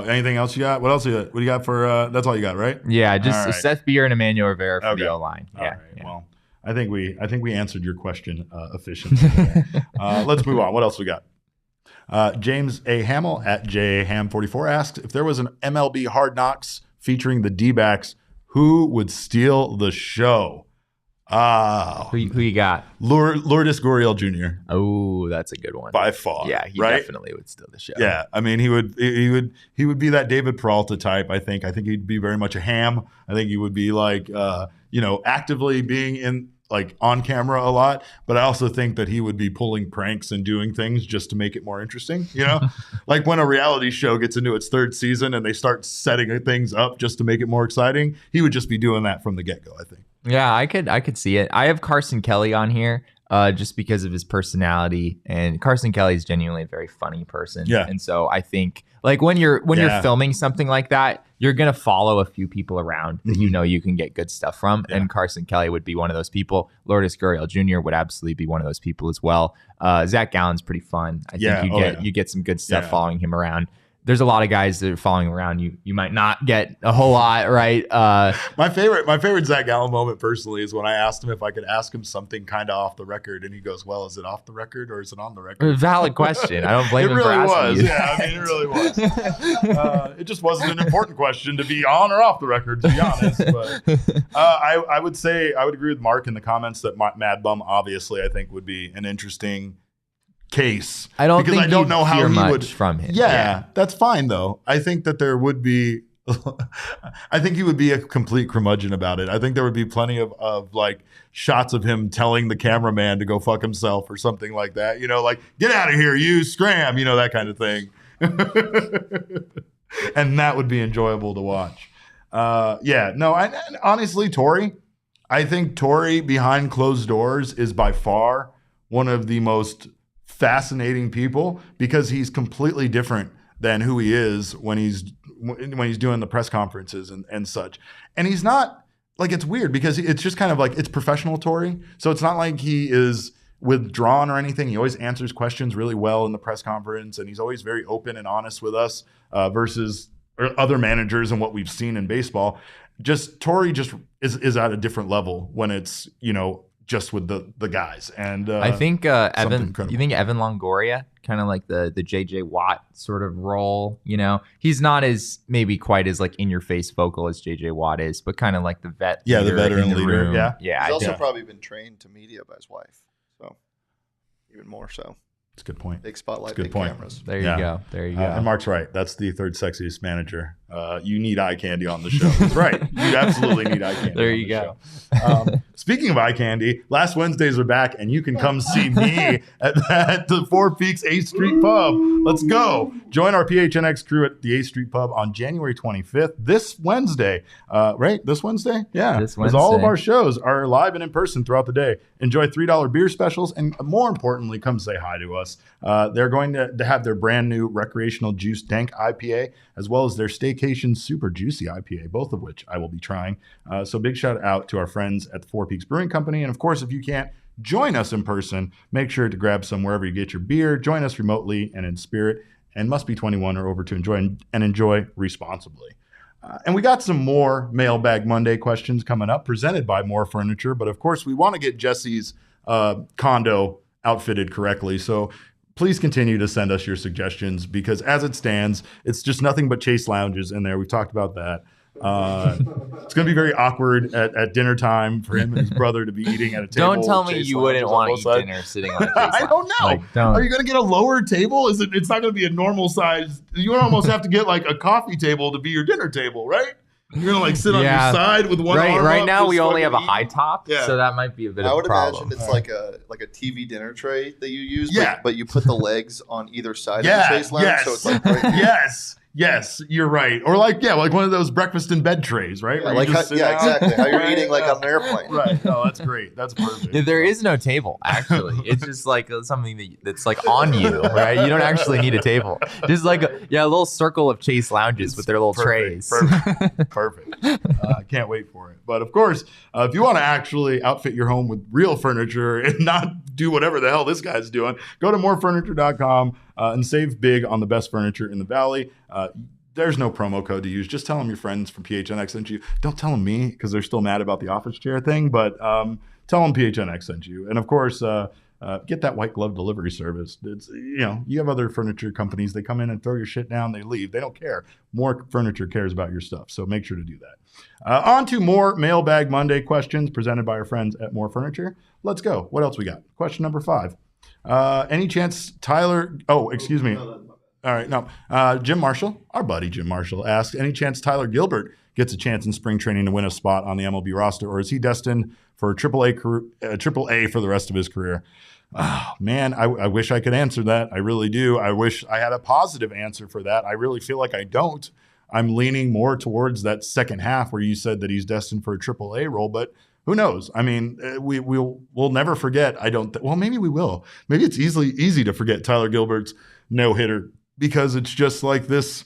Anything else you got? What else you got? What do you got for? That's all you got, right? Yeah, just All right. Seth Beer and Emmanuel Rivera for Okay. the O line. All Yeah. right. yeah. Well, I think we answered your question efficiently. Let's move on. What else we got? James A. Hamill at JHam44 asks, if there was an MLB Hard Knocks featuring the D-backs, who would steal the show? Who you got? Lourdes Gurriel Jr. Oh, that's a good one. by far. Yeah, he right? definitely would steal the show. Yeah, I mean, he would be that David Peralta type. I think he'd be very much a ham. I think he would be like, actively being in like on camera a lot. But I also think that he would be pulling pranks and doing things just to make it more interesting. Like when a reality show gets into its 3rd season and they start setting things up just to make it more exciting, he would just be doing that from the get-go, I think. Yeah, I could see it. I have Carson Kelly on here just because of his personality, and Carson Kelly is genuinely a very funny person. Yeah. And so I think like when you're filming something like that, you're gonna follow a few people around that you can get good stuff from, and Carson Kelly would be one of those people. Lourdes Gurriel Jr. would absolutely be one of those people as well. Zach Gallen's pretty fun. I think you get some good stuff following him around. There's a lot of guys that are following around. You might not get a whole lot, right? My favorite Zach Gallen moment personally is when I asked him if I could ask him something kind of off the record, and he goes, "Well, is it off the record or is it on the record?" Valid question. I don't blame It him really for asking was. you. Yeah, I mean, it really was. It just wasn't an important question to be on or off the record, to be honest. But I would say I would agree with Mark in the comments that Mad Bum obviously I think would be an interesting case. I don't because think I don't know how hear he much would from him. Yeah, that's fine though. I think that there would be. I think he would be a complete curmudgeon about it. I think there would be plenty of like shots of him telling the cameraman to go fuck himself or something like that. Like get out of here, you scram. That kind of thing. And that would be enjoyable to watch. Honestly, Tori. I think Tori behind closed doors is by far one of the most fascinating people because he's completely different than who he is when he's doing the press conferences and such. And he's not like, it's weird because it's just kind of like, it's professional Tori. So it's not like he is withdrawn or anything. He always answers questions really well in the press conference, and he's always very open and honest with us versus other managers and what we've seen in baseball. Tori is at a different level when it's, just with the guys. And I think Evan, incredible. you think Evan Longoria, kind of like the JJ Watt sort of role, he's not as maybe quite as like in your face vocal as JJ Watt is, but kind of like the vet. Yeah, the veteran leader. Room. Yeah. He's also probably been trained to media by his wife. So even more so. It's a good point. Big spotlight, Good big point. cameras. There you go. There you go. And Mark's right. That's the third sexiest manager. You need eye candy on the show. That's right. You absolutely need eye candy. There on you the go. show. Speaking of eye candy, last Wednesdays are back, and you can come see me at the Four Peaks 8th Street Pub. Let's go. Join our PHNX crew at the 8th Street Pub on January 25th, this Wednesday. Right? This Wednesday? Yeah. This Because all of Wednesday. our shows are live and in person throughout the day. Enjoy $3 beer specials, and more importantly, come say hi to us. They're going to have their brand new recreational juice dank IPA, as well as their staycation super juicy IPA, both of which I will be trying. So big shout out to our friends at the Four Peaks Brewing Company. And of course, if you can't join us in person, make sure to grab some wherever you get your beer. Join us remotely and in spirit, and must be 21 or over to enjoy responsibly. And we got some more Mailbag Monday questions coming up, presented by More Furniture. But of course, we want to get Jesse's condo outfitted correctly. So please continue to send us your suggestions, because as it stands, it's just nothing but Chase lounges in there. We talked about that. It's going to be very awkward at dinner time for him and his brother to be eating at a table. Don't tell with me Chase you wouldn't lounges on want to both eat sides. dinner sitting on a Chase I don't know. Like, don't. Are you going to get a lower table? It's not going to be a normal size. You would almost have to get like a coffee table to be your dinner table, right? You're going to like sit on your Yeah. side with one arm Right up, now just we only have a fucking high eating. top, Yeah. so that might be a bit I of a would problem. imagine it's like a TV dinner tray that you use, Yeah. but you put the legs on either side Yeah, of the Chase lounge, yes. so it's like right here. Yes, you're right. Or like one of those breakfast in bed trays, right? Yeah, Where you like just sit down. exactly. How you're Right, eating like yeah. on an airplane. Right. No, that's great. That's perfect. There is no table, actually. It's just like something that's like on you, right? You don't actually need a table. Just like a little circle of Chase lounges with their little trays. Perfect. Can't wait for it. But of course, if you want to actually outfit your home with real furniture and not do whatever the hell this guy's doing, go to morefurniture.com and save big on the best furniture in the Valley. There's no promo code to use. Just tell them your friends from PHNX sent you. Don't tell them me, because they're still mad about the office chair thing, but tell them PHNX sent you. And of course, get that white glove delivery service. It's, you have other furniture companies. They come in and throw your shit down. They leave. They don't care. More Furniture cares about your stuff. So make sure to do that. On to more Mailbag Monday questions presented by our friends at More Furniture. Let's go. What else we got? Question number 5. Any chance Tyler... Oh, excuse me. All right, no. Jim Marshall, our buddy Jim Marshall, asks, any chance Tyler Gilbert gets a chance in spring training to win a spot on the MLB roster, or is he destined for a AAA for the rest of his career? Oh, man, I wish I could answer that. I really do. I wish I had a positive answer for that. I really feel like I don't. I'm leaning more towards that second half where you said that he's destined for a AAA role, but who knows? I mean, we'll never forget. Well, maybe we will. Maybe it's easy to forget Tyler Gilbert's no-hitter, because it's just like this,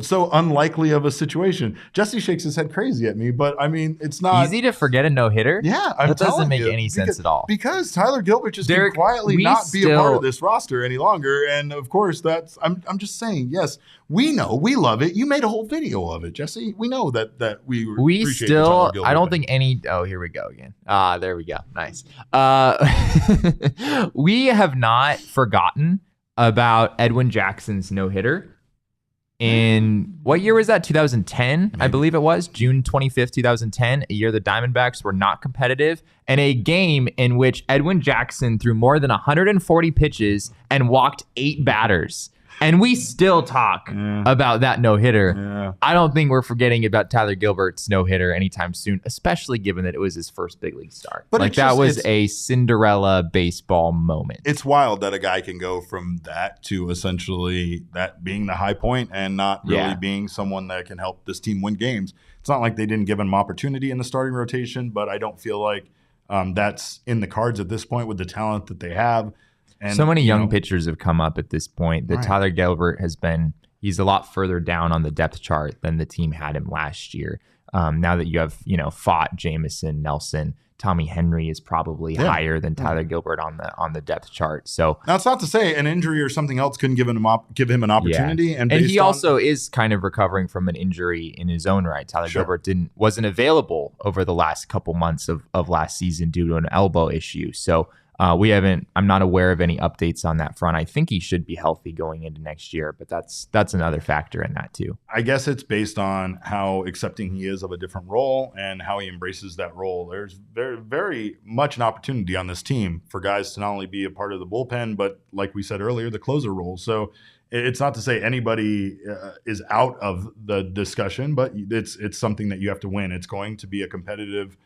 so unlikely of a situation. Jesse shakes his head crazy at me, but I mean, it's not Easy to forget a no-hitter? Yeah, That doesn't make any sense at all. Because Tyler Gilbert just Derek, can quietly we not be a part still- of this roster any longer, and of course, I'm just saying, yes, we know, we love it. You made a whole video of it, Jesse. We know that we We appreciate the still, Tyler Gilbert I don't thing. think any, oh, here we go again. There we go. Nice. We have not forgotten about Edwin Jackson's no-hitter. In what year was that? 2010, I believe it was. June 25th, 2010, a year the Diamondbacks were not competitive, and a game in which Edwin Jackson threw more than 140 pitches and walked 8 batters. And we still talk about that no-hitter. Yeah. I don't think we're forgetting about Tyler Gilbert's no-hitter anytime soon, especially given that it was his first big league start. But Like, it's that just- was it's- a Cinderella baseball moment. It's wild that a guy can go from that to essentially that being the high point and not really Yeah. being someone that can help this team win games. It's not like they didn't give him opportunity in the starting rotation, but I don't feel like that's in the cards at this point with the talent that they have. And, So many young know, pitchers have come up at this point that Right. Tyler Gilbert he's a lot further down on the depth chart than the team had him last year. Now that you have, Fott, Jameson, Nelson, Tommy Henry is probably higher than Tyler Gilbert on the depth chart. So Now, it's not to say an injury or something else couldn't give him an opportunity. And he based on- also is kind of recovering from an injury in his own right. Tyler Sure. Gilbert wasn't available over the last couple months of last season due to an elbow issue. So I'm not aware of any updates on that front. I think he should be healthy going into next year, but that's another factor in that too. I guess it's based on how accepting he is of a different role and how he embraces that role. There's very, very much an opportunity on this team for guys to not only be a part of the bullpen, but like we said earlier, the closer role. So it's not to say anybody is out of the discussion, but it's something that you have to win. It's going to be a competitive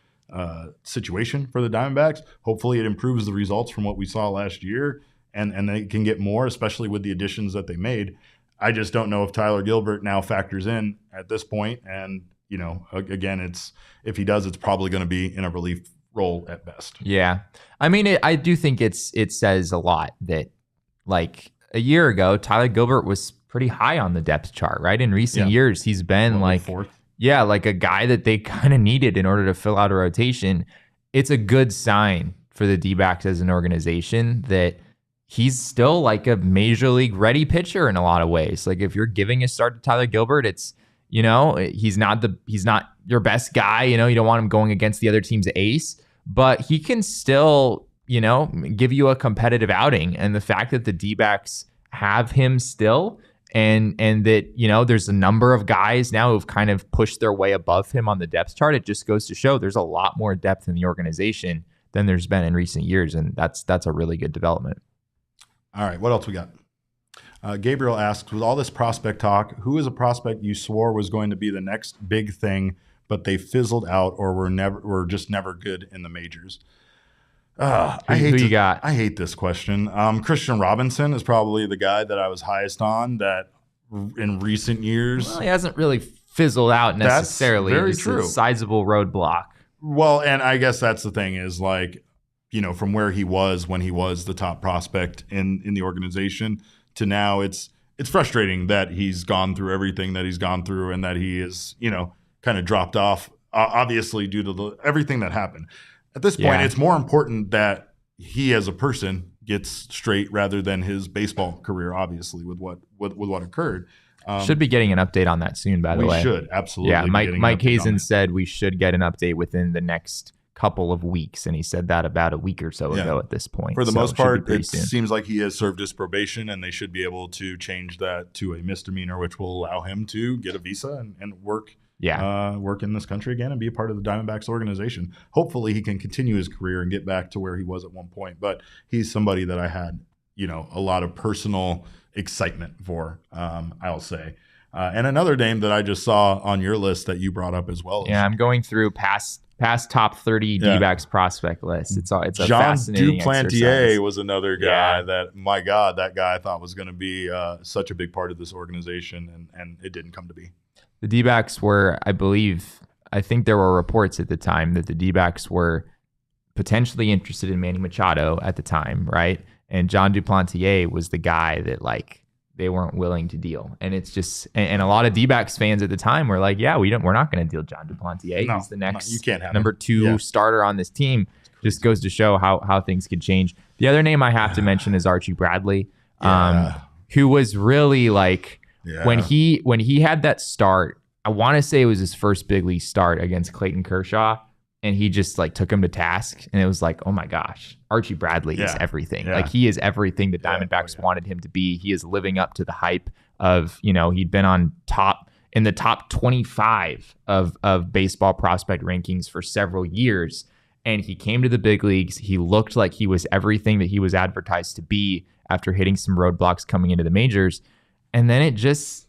situation for the Diamondbacks. Hopefully it improves the results from what we saw last year and they can get more, especially with the additions that they made. I just don't know if Tyler Gilbert now factors in at this point. And, again, if he does, it's probably going to be in a relief role at best. Yeah. I mean, I do think it says a lot that, like, a year ago, Tyler Gilbert was pretty high on the depth chart, right? In recent years, he's been Fourth. Yeah, like a guy that they kind of needed in order to fill out a rotation. It's a good sign for the D-backs as an organization that he's still like a major league ready pitcher in a lot of ways. Like if you're giving a start to Tyler Gilbert, it's, he's not your best guy. You don't want him going against the other team's ace, but he can still, give you a competitive outing. And the fact that the D-backs have him still, and that, there's a number of guys now who've kind of pushed their way above him on the depth chart. It just goes to show there's a lot more depth in the organization than there's been in recent years. And that's a really good development. All right. What else we got? Gabriel asks, with all this prospect talk, who is a prospect you swore was going to be the next big thing, but they fizzled out or were just never good in the majors? I hate this question. Christian Robinson is probably the guy that I was highest on that in recent years. Well, he hasn't really fizzled out necessarily. That's very Just true. A sizable roadblock. Well, and I guess that's the thing is like, from where he was when he was the top prospect in the organization to now, it's frustrating that he's gone through everything that he's gone through and that he is, kind of dropped off, obviously due to everything that happened. At this point, it's more important that he as a person gets straight rather than his baseball career, obviously, with what occurred. Should be getting an update on that soon, by the way. We should, absolutely. Yeah, Mike Hazen said we should get an update within the next couple of weeks, and he said that about a week or so ago at this point. For the most part, it seems like he has served his probation, and they should be able to change that to a misdemeanor, which will allow him to get a visa and work work in this country again and be a part of the Diamondbacks organization. Hopefully he can continue his career and get back to where he was at one point. But he's somebody that I had, a lot of personal excitement for, I'll say. And another name that I just saw on your list that you brought up as well. Yeah, I'm going through past top 30 D-backs prospect list. It's a John fascinating Duplantier exercise. was another guy that, my God, that guy I thought was going to be such a big part of this organization, and it didn't come to be. The D-backs were, I think there were reports at the time that the D-backs were potentially interested in Manny Machado at the time, right? And John Duplantier was the guy that they weren't willing to deal. And it's just, and a lot of D-backs fans at the time were like, yeah, we're not going to deal John Duplantier. He's the next you can't have number two starter on this team. Just goes to show how things could change. The other name I have to mention is Archie Bradley, who was really when he had that start, I want to say it was his first big league start against Clayton Kershaw, and he just took him to task, and it was like, oh my gosh, Archie Bradley is everything. He is everything the Diamondbacks wanted him to be. He is living up to the hype of, he'd been in the top 25 of baseball prospect rankings for several years, and he came to the big leagues. He looked like he was everything that he was advertised to be after hitting some roadblocks coming into the majors. And then it just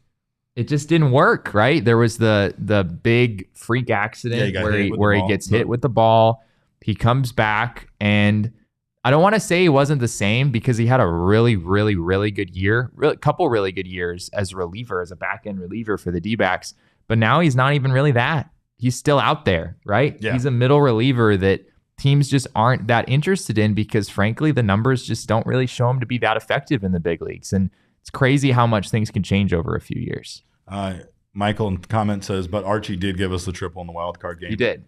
didn't work, right? There was the big freak accident where he gets hit with the ball. He comes back, and I don't want to say he wasn't the same because he had a really, really, really good year, couple really good years as a reliever, as a back-end reliever for the D-backs. But now he's not even really that. He's still out there, right? Yeah. He's a middle reliever that teams just aren't that interested in because, frankly, the numbers just don't really show him to be that effective in the big leagues. And it's crazy how much things can change over a few years. Michael in the comment says, but Archie did give us the triple in the wild card game. He did.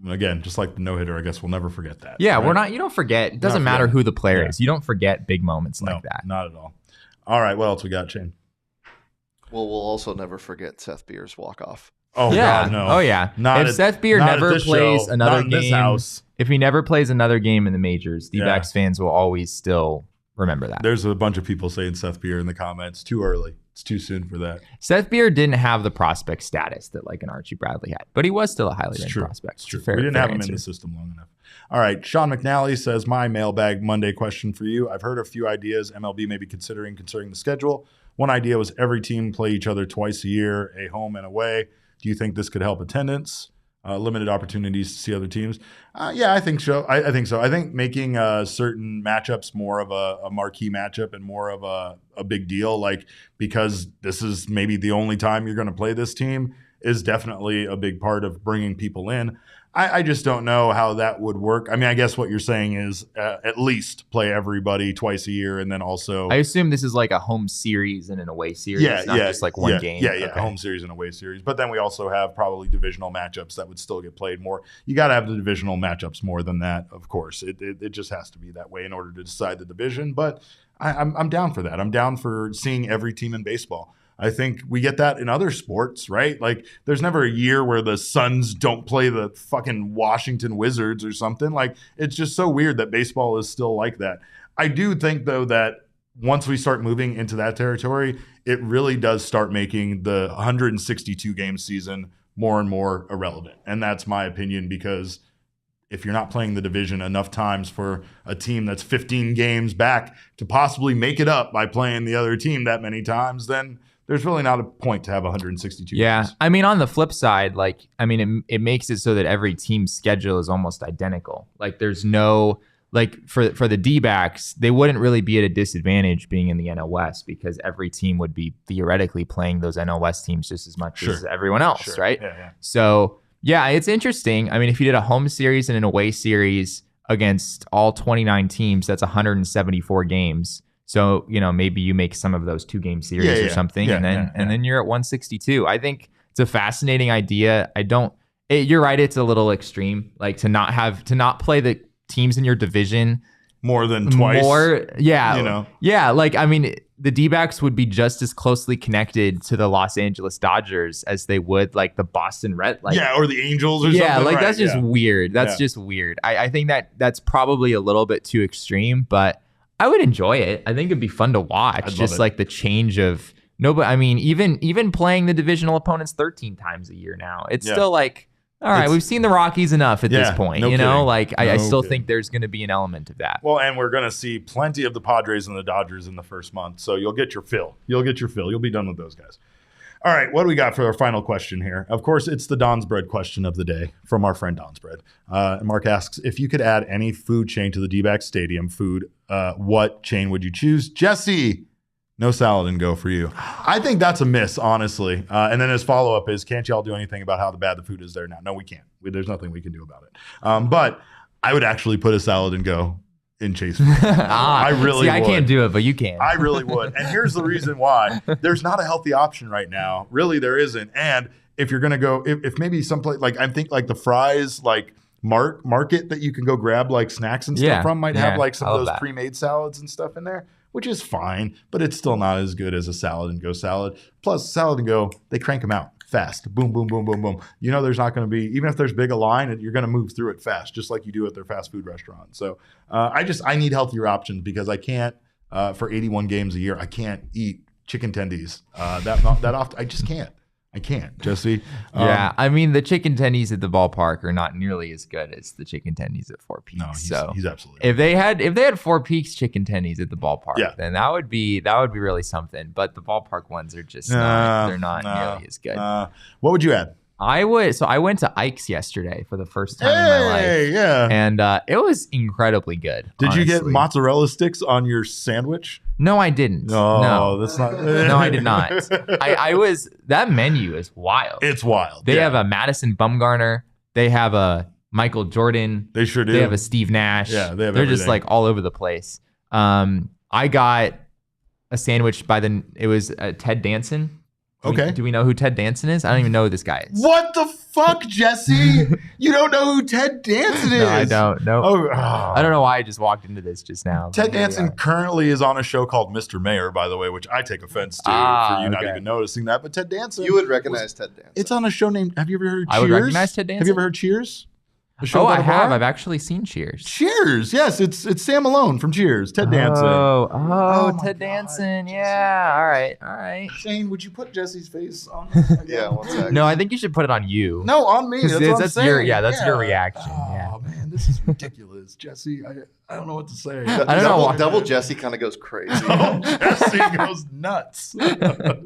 Again, just like the no-hitter, I guess we'll never forget that. Yeah, right? You don't forget. It doesn't matter who the player is. You don't forget big moments like that. Not at all. All right, what else we got, Shane? Well, we'll also never forget Seth Beer's walk-off. Oh, yeah. God, no. Oh, yeah. If Seth Beer never plays another game If he never plays another game in the majors, D-backs fans will always still remember that. There's a bunch of people saying Seth Beer in the comments. Too early. It's too soon for that. Seth Beer didn't have the prospect status that like an Archie Bradley had, but he was still a highly ranked prospect. It's true. We didn't have him in the system long enough. All right. Sean McNally says, my mailbag Monday question for you. I've heard a few ideas MLB may be considering the schedule. One idea was every team play each other twice a year, a home and away. Do you think this could help attendance? Limited opportunities to see other teams. Yeah, I think so. I think so. I think making certain matchups more of a marquee matchup and more of a big deal, like because this is maybe the only time you're going to play this team, is definitely a big part of bringing people in. I just don't know how that would work. I mean, I guess what you're saying is at least play everybody twice a year, and then also I assume this is like a home series and an away series, not just like one game. Yeah, a home series and away series. But then we also have probably divisional matchups that would still get played more. You got to have the divisional matchups more than that, of course. It just has to be that way in order to decide the division. But I'm down for that. I'm down for seeing every team in baseball. I think we get that in other sports, right? Like there's never a year where the Suns don't play the fucking Washington Wizards or something. Like it's just so weird that baseball is still like that. I do think though that once we start moving into that territory, it really does start making the 162 game season more and more irrelevant. And that's my opinion, because if you're not playing the division enough times for a team that's 15 games back to possibly make it up by playing the other team that many times, then there's really not a point to have 162 games. I mean, on the flip side, like, I mean, it makes it so that every team's schedule is almost identical. Like, there's no, like, for the D-backs, they wouldn't really be at a disadvantage being in the NL West, because every team would be theoretically playing those NL West teams just as much as everyone else, right? Yeah. So, yeah, it's interesting. I mean, if you did a home series and an away series against all 29 teams, that's 174 games. So, you know, maybe you make some of those 2-game series or something, and then you're at 162. I think it's a fascinating idea. You're right, it's a little extreme, like to not play the teams in your division more than twice. Like, I mean, the D-backs would be just as closely connected to the Los Angeles Dodgers as they would like the Boston Red, or the Angels or something. Yeah, like that's just weird. That's just weird. I think that's probably a little bit too extreme, but I would enjoy it. I think it'd be fun to watch. Just like the change of but I mean, even playing the divisional opponents 13 times a year now, it's still like, all right, we've seen the Rockies enough at this point. I still think there's going to be an element of that. Well, and we're going to see plenty of the Padres and the Dodgers in the first month, so you'll get your fill. You'll be done with those guys. All right, what do we got for our final question here? Of course, it's the Don's Bread question of the day from our friend Don's Bread. Mark asks, if you could add any food chain to the D-backs stadium food, what chain would you choose? Jesse, no salad and go for you. I think that's a miss, honestly. And then his follow-up is, can't y'all do anything about how bad the food is there now? No, we can't. There's nothing we can do about it. But I would actually put a salad and go in Chase. I really would. I can't do it, but you can. I really would. And here's the reason why. There's not a healthy option right now. Really, there isn't. And if you're going to go, if maybe someplace, like I think like the Fry's, like market that you can go grab like snacks and stuff from might have like some of those pre-made salads and stuff in there, which is fine, but it's still not as good as a salad and go salad. Plus, salad and go, they crank them out fast. Boom, boom, boom, boom, boom. You know, there's not going to be, even if there's big a line, you're going to move through it fast, just like you do at their fast food restaurant. So I need healthier options, because I can't, for 81 games a year, I can't eat chicken tendies that often. I just can't. I can't, Jesse. I mean, the chicken tendies at the ballpark are not nearly as good as the chicken tendies at Four Peaks. No, he's absolutely. If they had Four Peaks chicken tendies at the ballpark, then that would be really something. But the ballpark ones are just they're not nearly as good. What would you add? I went to Ike's yesterday for the first time in my life. Yeah. And it was incredibly good. Did you get mozzarella sticks on your sandwich? No, I didn't. No, that's not. No, I did not. That menu is wild. It's wild. They have a Madison Bumgarner. They have a Michael Jordan. They sure do. They have a Steve Nash. Yeah, they're everything. Just like all over the place. I got a sandwich it was Ted Danson. Okay. Do we know who Ted Danson is? I don't even know who this guy is. What the fuck, Jesse? You don't know who Ted Danson is? No, I don't. No. Oh. I don't know why I just walked into this just now. Ted Danson currently is on a show called Mr. Mayor, by the way, which I take offense to for you not even noticing that. But Ted Danson. You would recognize Ted Danson. It's on a show named, have you ever heard Cheers? I would recognize Ted Danson. Have you ever heard Cheers? The show Oh, about I a bar? have. I've actually seen Cheers. Cheers. Yes, it's Sam Malone from Cheers. Ted Danson. Oh, my Ted God, Danson. Jesse. Yeah. All right. Shane, would you put Jesse's face on this again? Yeah, one sec. No, I think you should put it on you. No, on me. That's what I'm that's saying. your that's your reaction. Oh, Yeah. man, this is ridiculous. Jesse, I don't know what to say. I don't know. Double Jesse kind of goes crazy. Oh, Jesse goes nuts. Look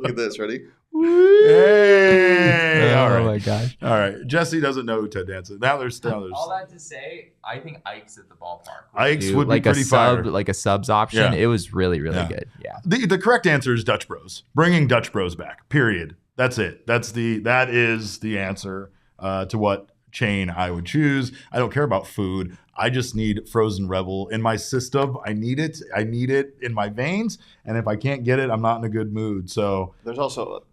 at this. Ready? Hey. All Oh right. my gosh. All right. Jesse doesn't know who Ted Danson. Now there's All that to say, I think Ike's at the ballpark. Ike's would be like pretty a sub, fire. like a subs option. Yeah. It was really Yeah. good. Yeah. The correct answer is Dutch Bros. Bringing Dutch Bros back. Period. That's it. That is the answer to what chain I would choose. I don't care about food. I just need Frozen Rebel in my system. I need it. I need it in my veins. And if I can't get it, I'm not in a good mood. So There's also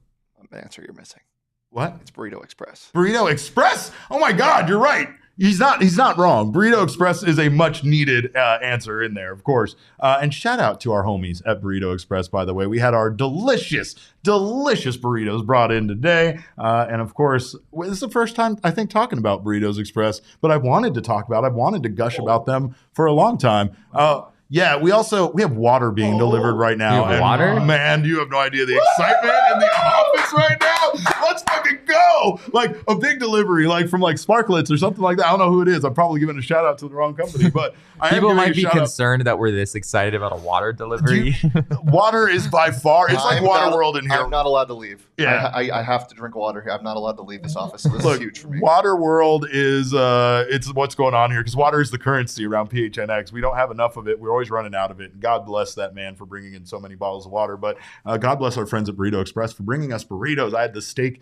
an answer you're missing. what? It's Burrito Express. Burrito Express? Oh my God, you're right. He's not wrong. Burrito Express is a much needed answer in there, of course. And shout out to our homies at Burrito Express, by the way. We had our delicious burritos brought in today. And of course, this is the first time, I think, talking about Burritos Express, but I've wanted to gush about them for a long time. Yeah, we have water being delivered right now. You have and, water? Man, you have no idea the excitement in the office right now. Let's fucking go. Like a big delivery, like from like Sparklets or something like that. I don't know who it is. I'm probably giving a shout out to the wrong company, but People might be concerned that we're this excited about a water delivery. Water is by far, it's like I'm Water not- World in here. I'm not allowed to leave. Yeah. I have to drink water here. I'm not allowed to leave this office. So this is huge for me. Water World is it's what's going on here because water is the currency around PHNX. We don't have enough of it. We're always running out of it. God bless that man for bringing in so many bottles of water. But God bless our friends at Burrito Express for bringing us burritos. I had the steak,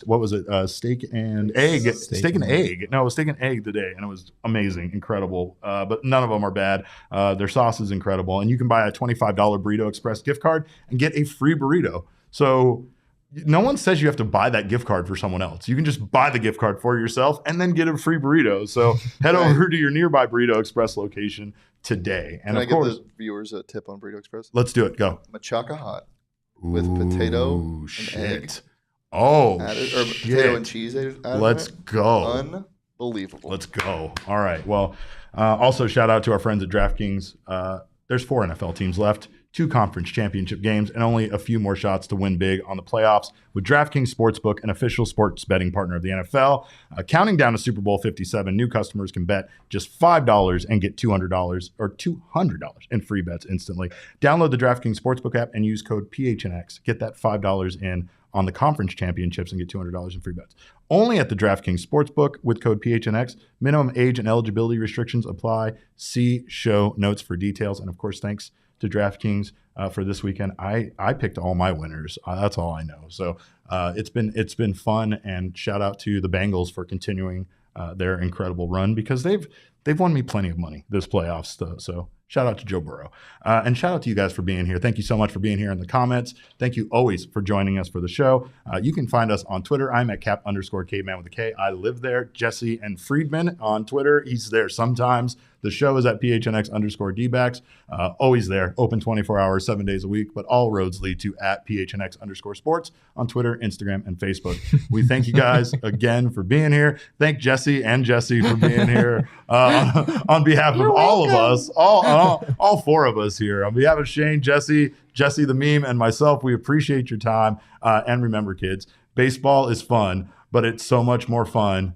what was it? Steak and egg. Steak and egg. No, it was steak and egg today, and it was amazing, incredible. But none of them are bad. Their sauce is incredible, and you can buy a $25 Burrito Express gift card and get a free burrito. So no one says you have to buy that gift card for someone else. You can just buy the gift card for yourself and then get a free burrito. So head over to your nearby Burrito Express location today. And Can I of give course, the viewers a tip on Burrito Express? let's do it. Go. Machaca hot with potato and shit. egg. Oh, Added, or shit. potato and cheese added in Let's it. go. Unbelievable. Let's go. All right. Well, also shout out to our friends at DraftKings. There's 4 NFL teams left, 2 conference championship games, and only a few more shots to win big on the playoffs with DraftKings Sportsbook, an official sports betting partner of the NFL. Counting down to Super Bowl 57, new customers can bet just $5 and get $200 or $200 in free bets instantly. Download the DraftKings Sportsbook app and use code PHNX. Get that $5 in on the conference championships and get $200 in free bets. Only at the DraftKings Sportsbook with code PHNX. Minimum age and eligibility restrictions apply. See show notes for details. And of course, thanks to DraftKings for this weekend. I picked all my winners. That's all I know. So it's been fun, and shout out to the Bengals for continuing their incredible run because they've won me plenty of money this playoffs. So shout out to Joe Burrow. And shout out to you guys for being here. Thank you so much for being here in the comments. Thank you always for joining us for the show. You can find us on Twitter. I'm at cap_caveman with a K. I live there. Jesse and Friedman on Twitter. He's there sometimes. The show is at PHNX_DBacks. Always there. Open 24 hours, 7 days a week. But all roads lead to at PHNX_sports on Twitter, Instagram, and Facebook. We thank you guys again for being here. Thank Jesse and Jesse for being here on behalf of all of us, all 4 of us here. On behalf of Shane, Jesse the meme, and myself, we appreciate your time. And remember, kids, baseball is fun, but it's so much more fun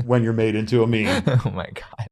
when you're made into a meme. Oh my God.